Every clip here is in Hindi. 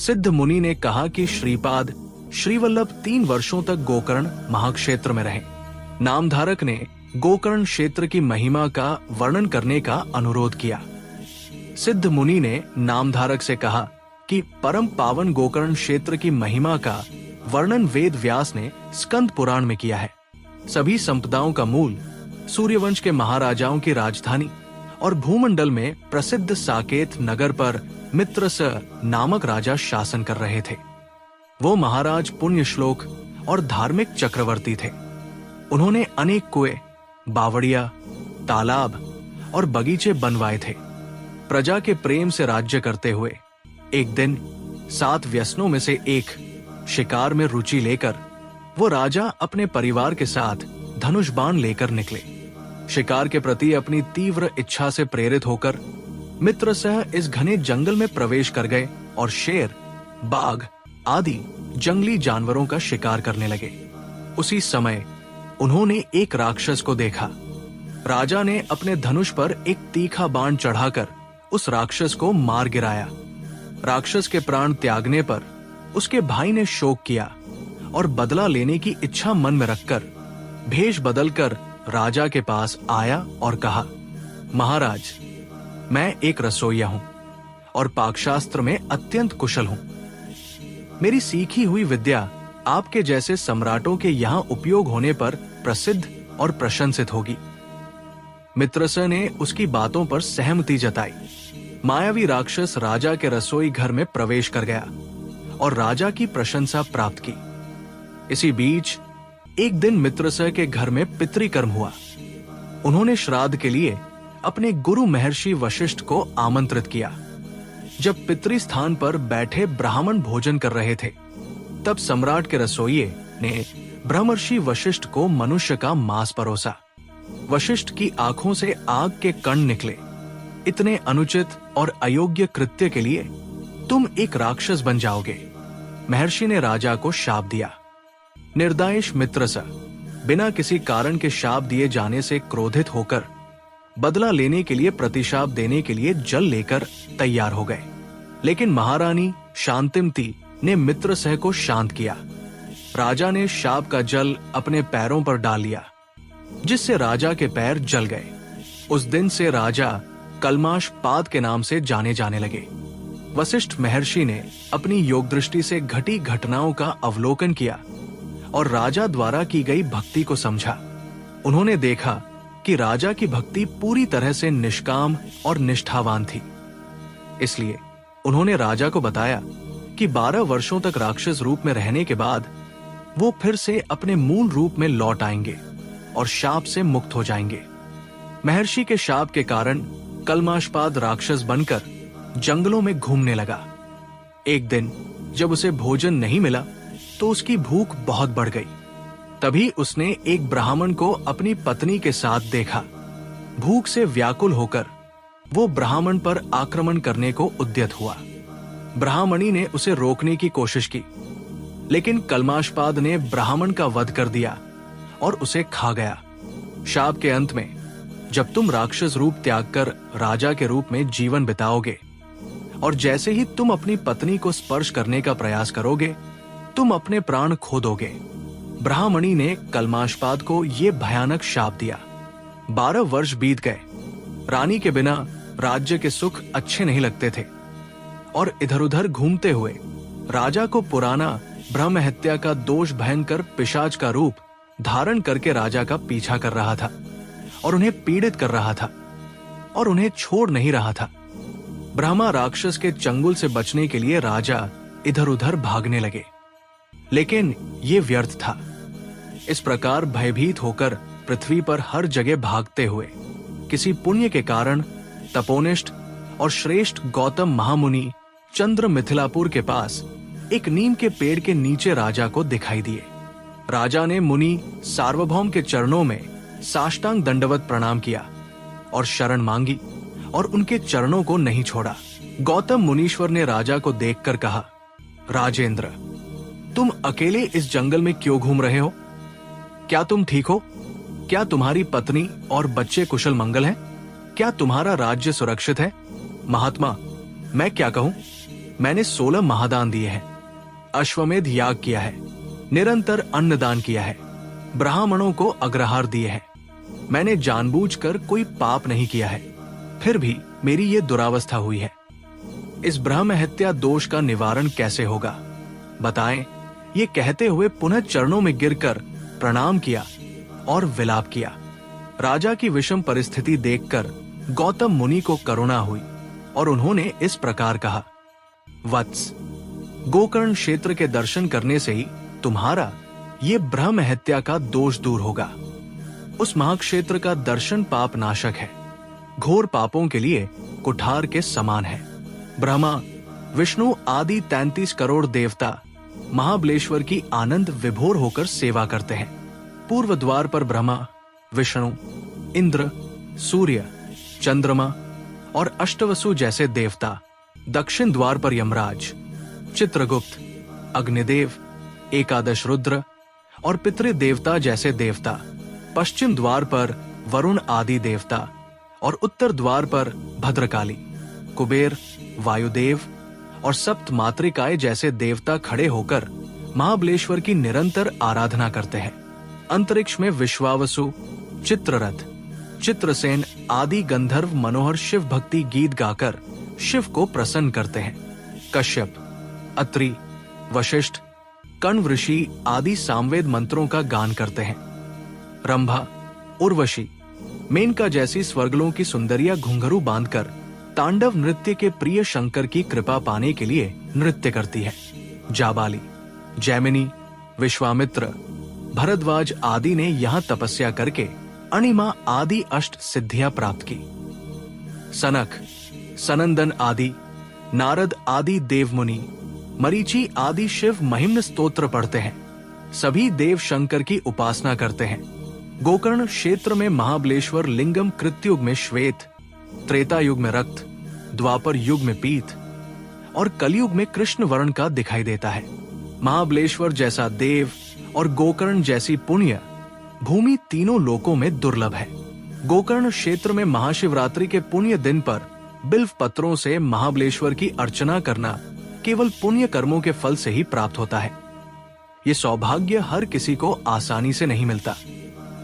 सिद्ध मुनि ने कहा कि श्रीपाद श्रीवल्लभ 3 वर्षों तक गोकर्ण महाक्षेत्र में रहे। नामधारक ने गोकर्ण क्षेत्र की महिमा का वर्णन करने का अनुरोध किया। सिद्ध मुनि ने नामधारक से कहा कि परम पावन गोकर्ण क्षेत्र की महिमा का वर्णन वेद व्यास ने स्कंद पुराण में किया है। सभी संपदाओं का मूल सूर्यवंश के महाराजाओं की राजधानी और भूमंडल में प्रसिद्ध साकेत नगर पर मित्रस नामक राजा शासन कर रहे थे। वो महाराज पुण्य श्लोक और धार्मिक चक्रवर्ती थे। उन्होंने अनेक कुएं, बावड़िया, तालाब और बगीचे बनवाए थे। प्रजा के प्रेम से राज्य करते हुए एक दिन 7 व्यसनों में से एक शिकार में रुचि लेकर वो राजा अपने परिवार के साथ धनुष बाण लेकर निकले। शिकार के प्रति अपनी तीव्र इच्छा से प्रेरित होकर मित्र सह इस घने जंगल में प्रवेश कर गए और शेर, बाघ आदि जंगली जानवरों का शिकार करने लगे। उसी समय उन्होंने एक राक्षस को देखा। राजा ने अपने धनुष पर एक तीखा बाण चढ़ाकर उस राक्षस को मार गिराया। राक्षस के प्राण त्यागने पर उसके भाई ने शोक किया और बदला लेने की इच्छा मन में रखकर भेष बदलकर राजा के पास आया और कहा, महाराज, मैं एक रसोइया हूं और पाकशास्त्र में अत्यंत कुशल हूं। मेरी सीखी हुई विद्या आपके जैसे सम्राटों के यहाँ उपयोग होने पर प्रसिद्ध और प्रशंसित होगी। मित्रस ने उसकी बातों पर सहमति जताई। मायावी राक्षस राजा के रसोई घर में प्रवेश कर गया और राजा की प्रशंसा प्राप्त की। इसी बीच एक दिन मित्रस के घर में पितृकर्म हुआ। उन्होंने श्राद्ध के लिए अपने गुरु महर्षि वशिष्ठ को आमंत्रित किया। जब पितृ स्थान पर बैठे ब्राह्मण भोजन कर रहे थे, तब सम्राट के रसोइये ने ब्रह्मर्षि वशिष्ठ को मनुष्य का मांस परोसा। वशिष्ठ की आंखों से आग के कण निकले। इतने अनुचित और अयोग्य कृत्य के लिए तुम एक राक्षस बन जाओगे। महर्षि ने राजा को शाप दिया। निर्दयश मित्रस बिना किसी कारण के शाप दिए जाने से क्रोधित होकर बदला लेने के लिए प्रतिशाप देने के लिए जल लेकर तैयार हो गए। लेकिन महारानी शांतिमती ने मित्रसह को शांत किया। राजा ने शाप का जल अपने पैरों पर डाल लिया, जिससे राजा के पैर जल गए। उस दिन से राजा कलमाशपाद के नाम से जाने जाने लगे। वशिष्ठ महर्षि ने अपनी योग दृष्टि से घटी घटनाओं का अवलोकन किया और राजा द्वारा की गई भक्ति को समझा। उन्होंने देखा कि राजा की भक्ति पूरी तरह से निष्काम और निष्ठावान थी। इसलिए उन्होंने राजा को बताया कि 12 वर्षों तक राक्षस रूप में रहने के बाद वो फिर से अपने मूल रूप में लौट आएंगे और शाप से मुक्त हो जाएंगे। महर्षि के शाप के कारण कलमाशपाद राक्षस बनकर जंगलों में घूमने लगा। एक दिन जब उसे भोजन नहीं मिला तो उसकी भूख बहुत बढ़ गई। तभी उसने एक ब्राह्मण को अपनी पत्नी के साथ देखा। भूख से व्याकुल होकर वो ब्राह्मण पर आक्रमण करने को उद्यत हुआ। ब्राह्मणी ने उसे रोकने की कोशिश की, लेकिन कलमाशपाद ने ब्राह्मण का वध कर दिया और उसे खा गया। शाप के अंत में जब तुम राक्षस रूप त्याग कर राजा के रूप में जीवन बिताओगे और जैसे ही तुम अपनी पत्नी को स्पर्श करने का प्रयास करोगे, तुम अपने प्राण खो दोगे। ब्राह्मणी ने कलमाशपाद को ये भयानक शाप दिया। 12 वर्ष बीत गए। रानी के बिना राज्य के सुख अच्छे नहीं लगते थे और इधर उधर घूमते हुए राजा को पुराना ब्रह्म हत्या का दोष भयंकर पिशाच का रूप धारण करके राजा का पीछा कर रहा था और उन्हें पीड़ित कर रहा था और उन्हें छोड़ नहीं रहा था। ब्रह्मा राक्षस के चंगुल से बचने के लिए राजा इधर उधर भागने लगे, लेकिन ये व्यर्थ था। इस प्रकार भयभीत होकर पृथ्वी पर हर जगह भागते हुए किसी पुण्य के कारण तपोनिष्ठ और श्रेष्ठ गौतम महामुनि चंद्र मिथिलापुर के पास एक नीम के पेड़ के नीचे राजा को दिखाई दिए। राजा ने मुनि सार्वभौम के चरणों में साष्टांग दंडवत प्रणाम किया और शरण मांगी और उनके चरणों को नहीं छोड़ा। गौतम मुनीश्वर ने राजा को देखकर कहा, राजेंद्र, तुम अकेले इस जंगल में क्यों घूम रहे हो? क्या तुम ठीक हो? क्या तुम्हारी पत्नी और बच्चे कुशल मंगल हैं? क्या तुम्हारा राज्य सुरक्षित है? महात्मा, मैं क्या कहूं? मैंने 16 महादान दिए हैं, अश्वमेध याग किया है, निरंतर अन्नदान किया है, ब्राह्मणों को अग्रहार दिए हैं। मैंने जानबूझकर कोई पाप नहीं किया है, फिर भी मेरी ये दुरावस्था हुई है। इस ब्रह्म हत्या दोष का निवारण कैसे होगा, बताएं। ये कहते हुए पुनः चरणों में गिरकर प्रणाम किया और विलाप किया। राजा की विषम परिस्थिति देखकर गौतम मुनि को करुणा हुई और उन्होंने इस प्रकार कहा, वत्स, गोकर्ण क्षेत्र के दर्शन करने से ही तुम्हारा ये ब्रह्म हत्या का दोष दूर होगा। उस महाक्षेत्र का दर्शन पाप नाशक है, घोर पापों के लिए कुठार के समान है। ब्रह्मा, विष्णु आदि 33 करोड़ देवता महाबलेश्वर की आनंद विभोर होकर सेवा करते हैं। पूर्व द्वार पर ब्रह्मा, विष्णु, इंद्र, सूर्य, चंद्रमा और अष्टवसु जैसे देवता, दक्षिण द्वार पर यमराज, चित्रगुप्त, अग्निदेव, एकादश रुद्र और पितृ देवता जैसे देवता, पश्चिम द्वार पर वरुण आदि देवता और उत्तर द्वार पर भद्रकाली, कुबेर, वायुदेव और सप्त मातृकाएं जैसे देवता खड़े होकर महाबलेश्वर की निरंतर आराधना करते हैं। अंतरिक्ष में विश्वावसु, चित्ररथ, चित्रसेन आदि गंधर्व मनोहर शिव भक्ति गीत गाकर शिव को प्रसन्न करते हैं। कश्यप, अत्रि, वशिष्ठ, कण्व ऋषि आदि सामवेद मंत्रों का गान करते हैं। रंभा, उर्वशी, मेनका जैसी स्वर्गलों की सुंदरियां घुंघरू बांधकर तांडव नृत्य के प्रिय शंकर की कृपा पाने के लिए नृत्य करती है। जाबाली, जैमिनी, विश्वामित्र, भरद्वाज आदि ने यहाँ तपस्या करके अणिमा आदि अष्ट सिद्धियां प्राप्त की। सनक, सनंदन आदि, नारद आदि देवमुनि, मरीचि आदि शिव महिम्न स्तोत्र पढ़ते हैं। सभी देव शंकर की उपासना करते हैं। गोकर्ण क्षेत्र में महाबलेश्वर लिंगम कृतयुग में श्वेत, त्रेता युग में रक्त, द्वापर युग में पीत और कलयुग में कृष्ण वर्ण का दिखाई देता है। महाबलेश्वर जैसा देव और गोकर्ण जैसी पुण्य भूमि तीनों लोकों में दुर्लभ है। गोकर्ण क्षेत्र में महाशिवरात्रि के पुण्य दिन पर बिल्व पत्रों से महाबलेश्वर की अर्चना करना केवल पुण्य कर्मों के फल से ही प्राप्त होता है। ये सौभाग्य हर किसी को आसानी से नहीं मिलता।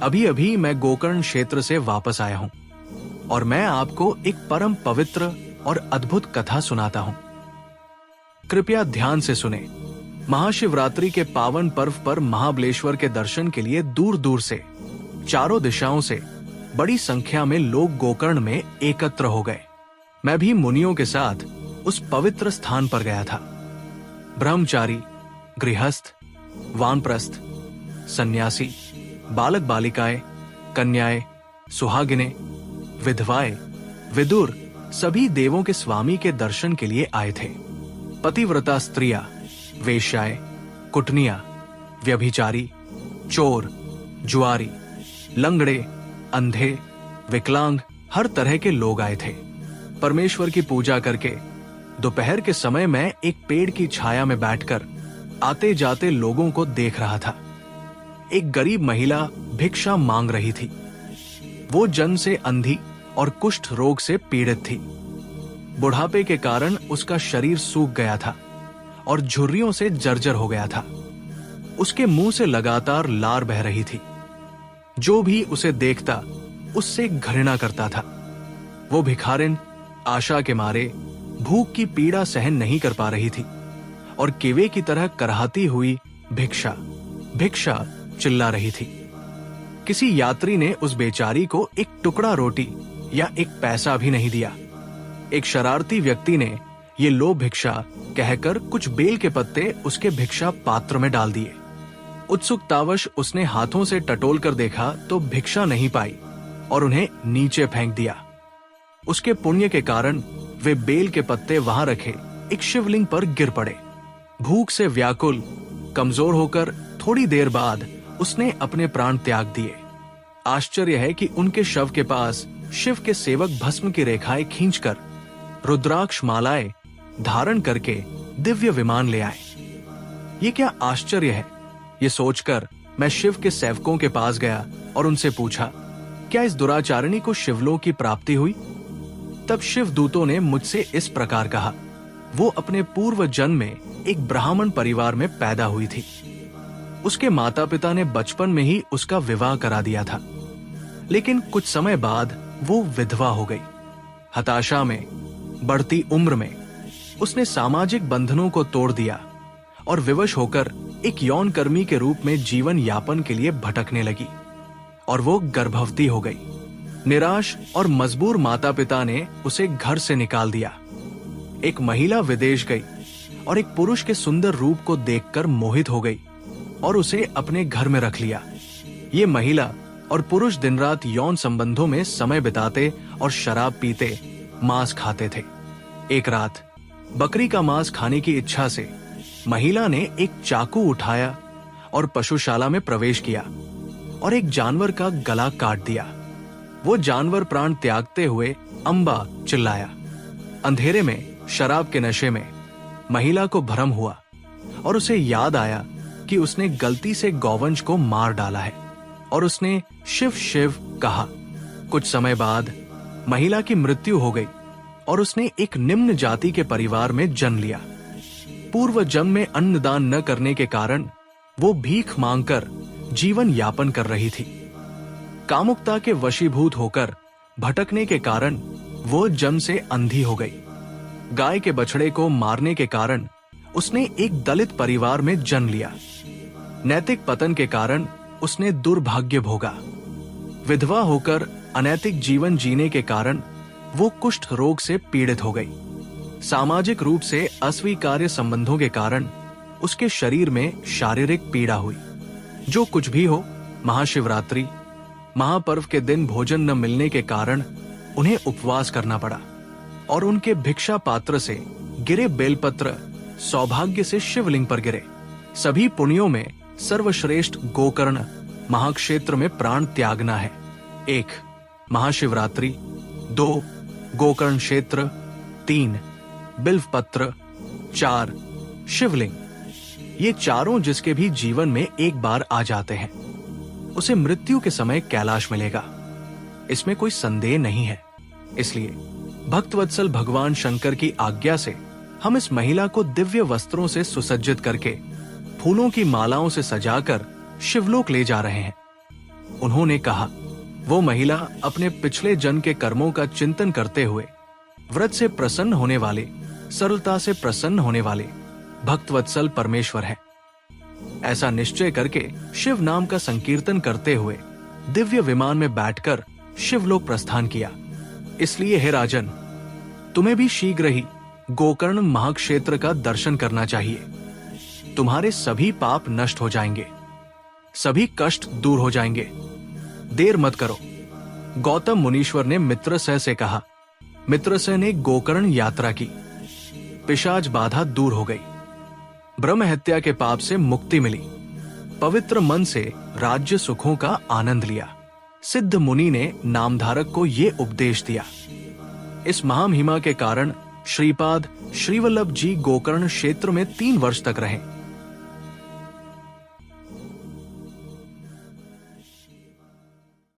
अभी अभी मैं गोकर्ण क्षेत्र से वापस आया हूँ और मैं आपको एक परम पवित्र और अद्भुत कथा सुनाता हूँ। कृपया ध्यान से सुने। महाशिवरात्रि के पावन पर्व पर महाबलेश्वर के दर्शन के लिए दूर दूर से, चारों दिशाओं से बड़ी संख्या में लोग गोकर्ण में एकत्र हो गए। मैं भी मुनियों के साथ उस पवित्र स्थान पर गया था। ब्रह्मचारी, गृहस्थ, वानप्रस्थ, सन्यासी, बालक बालिकाएं, कन्याएं, सुहागिनें, विधवाएं, विदुर सभी देवों के स्वामी के दर्शन के लिए आए थे। पतिव्रता स्त्रियां, वेश्याएं, कुटनियां, व्यभिचारी, चोर, जुआरी, लंगड़े, अंधे, विकलांग हर तरह के लोग आए थे। परमेश्वर की पूजा करके दोपहर के समय मैं एक पेड़ की छाया में बैठकर आते जाते लोगों को देख रहा था। एक गरीब महिला भिक्षा मांग रही थी। वो जन्म से अंधी और कुष्ठ रोग से पीड़ित थी। बुढ़ापे के कारण उसका शरीर सूख गया था और झुर्रियों से जर्जर हो गया था। उसके मुंह से लगातार लार बह रही थी। जो भी उसे देखता उससे घृणा करता था। वो भिखारिन आशा के मारे भूख की पीड़ा सहन नहीं कर पा रही थी और केवे की तरह कराहती हुई भिक्षा भिक्षा चिल्ला रही थी। किसी यात्री ने उस बेचारी को एक टुकड़ा रोटी या एक पैसा भी नहीं दिया। एक शरारती व्यक्ति ने ये लो भिक्षा कहकर कुछ बेल के पत्ते उसके भिक्षा पात्र में डाल दिए। उत्सुकतावश उसने हाथों से टटोल कर देखा तो भिक्षा नहीं पाई और उन्हें नीचे फेंक दिया। उसके पुण्य के कारण वे बेल के पत्ते वहां रखे एक शिवलिंग पर गिर पड़े। भूख से व्याकुल कमजोर होकर थोड़ी देर बाद उसने अपने प्राण त्याग दिए। आश्चर्य है कि उनके शव के पास शिव के सेवक भस्म की रेखाएं खींचकर रुद्राक्ष मालाएं धारण करके दिव्य विमान ले आए। ये क्या आश्चर्य है। ये सोचकर मैं शिव के सेवकों के पास गया और उनसे पूछा, क्या इस दुराचारिणी को शिवलोक की प्राप्ति हुई? तब शिव दूतों ने मुझसे इस प्रकार कहा, वो अपने पूर्व जन्म में एक ब्राह्मण परिवार में पैदा हुई थी। उसके माता पिता ने बचपन में ही उसका विवाह करा दिया था, लेकिन कुछ समय बाद वो विधवा हो गई। हताशा में, बढ़ती उम्र में उसने सामाजिक बंधनों को तोड़ दिया और विवश होकर एक यौन कर्मी के रूप में जीवन यापन के लिए भटकने लगी और वो गर्भवती हो गई। निराश और मजबूर माता पिता ने उसे घर से निकाल दिया। एक महिला विदेश गई और एक पुरुष के सुंदर रूप को देखकर मोहित हो गई और उसे अपने घर में रख लिया। ये महिला और पुरुष दिन रात यौन संबंधों में समय बिताते और शराब पीते, मांस खाते थे। एक रात बकरी का मांस खाने की इच्छा से महिला ने एक चाकू उठाया और पशुशाला में प्रवेश किया और एक जानवर का गला काट दिया। वो जानवर प्राण त्यागते हुए अम्बा चिल्लाया। अंधेरे में, शराब के नशे में महिला को भ्रम हुआ और उसे याद आया कि उसने गलती से गौवंश को मार डाला है और उसने शिव शिव कहा। कुछ समय बाद महिला की मृत्यु हो गई और उसने एक निम्न जाति के परिवार में जन्म लिया। पूर्व जन्म में अन्नदान न करने के कारण वो भीख मांगकर जीवन यापन कर रही थी। कामुकता के वशीभूत होकर भटकने के कारण वो जन्म से अंधी हो गई। गाय के बछड़े को मारने के कारण उसने एक दलित परिवार में जन्म लिया। नैतिक पतन के कारण उसने दुर्भाग्य भोगा। विधवा होकर अनैतिक जीवन जीने के कारण वो कुष्ठ रोग से पीड़ित हो गई। सामाजिक रूप से अस्वीकार्य संबंधों के कारण उसके शरीर में शारीरिक पीड़ा हुई। जो कुछ भी हो, महाशिवरात्रि, महापर्व के दिन भोजन न मिलने के कारण उन्हें उपवास करना पड़ा और उनके भिक्षा पात्र से गिरे बेलपत्र सौभाग्य से शिवलिंग पर गिरे। सभी पुण्यों में सर्वश्रेष्ठ गोकर्ण महाक्षेत्र में प्राण त्यागना है। 1. महाशिवरात्रि, 2. गोकर्ण क्षेत्र, 3. बिल्व पत्र, 4. शिवलिंग। ये चारों जिसके भी जीवन में एक बार आ जाते हैं, उसे मृत्यु के समय कैलाश मिलेगा, इसमें कोई संदेह नहीं है। इसलिए भक्तवत्सल भगवान शंकर की आज्ञा से हम इस महिला को दिव्य वस्त्रों से सुसज्जित करके फूलों की मालाओं से सजाकर शिवलोक ले जा रहे हैं। उन्होंने कहा, वो महिला अपने पिछले जन्म के कर्मों का चिंतन करते हुए व्रत से प्रसन्न होने वाले, सरलता से प्रसन्न होने वाले भक्तवत्सल परमेश्वर है। ऐसा निश्चय करके शिव नाम का संकीर्तन करते हुए दिव्य विमान में बैठकर शिवलोक प्रस्थान किया। इसलिए हे राजन, तुम्हें भी शीघ्र ही गोकर्ण महाक्षेत्र का दर्शन करना चाहिए। तुम्हारे सभी पाप नष्ट हो जाएंगे, सभी कष्ट दूर हो जाएंगे। देर मत करो। गौतम मुनीश्वर ने मित्रसह से कहा। मित्रसह ने गोकर्ण यात्रा की। पिशाच बाधा दूर हो गई। ब्रह्म हत्या के पाप से मुक्ति मिली। पवित्र मन से राज्य सुखों का आनंद लिया। सिद्ध मुनि ने नामधारक को ये उपदेश दिया। इस महामहिमा के कारण श्रीपाद श्रीवल्लभ जी गोकर्ण क्षेत्र में 3 वर्ष तक रहे।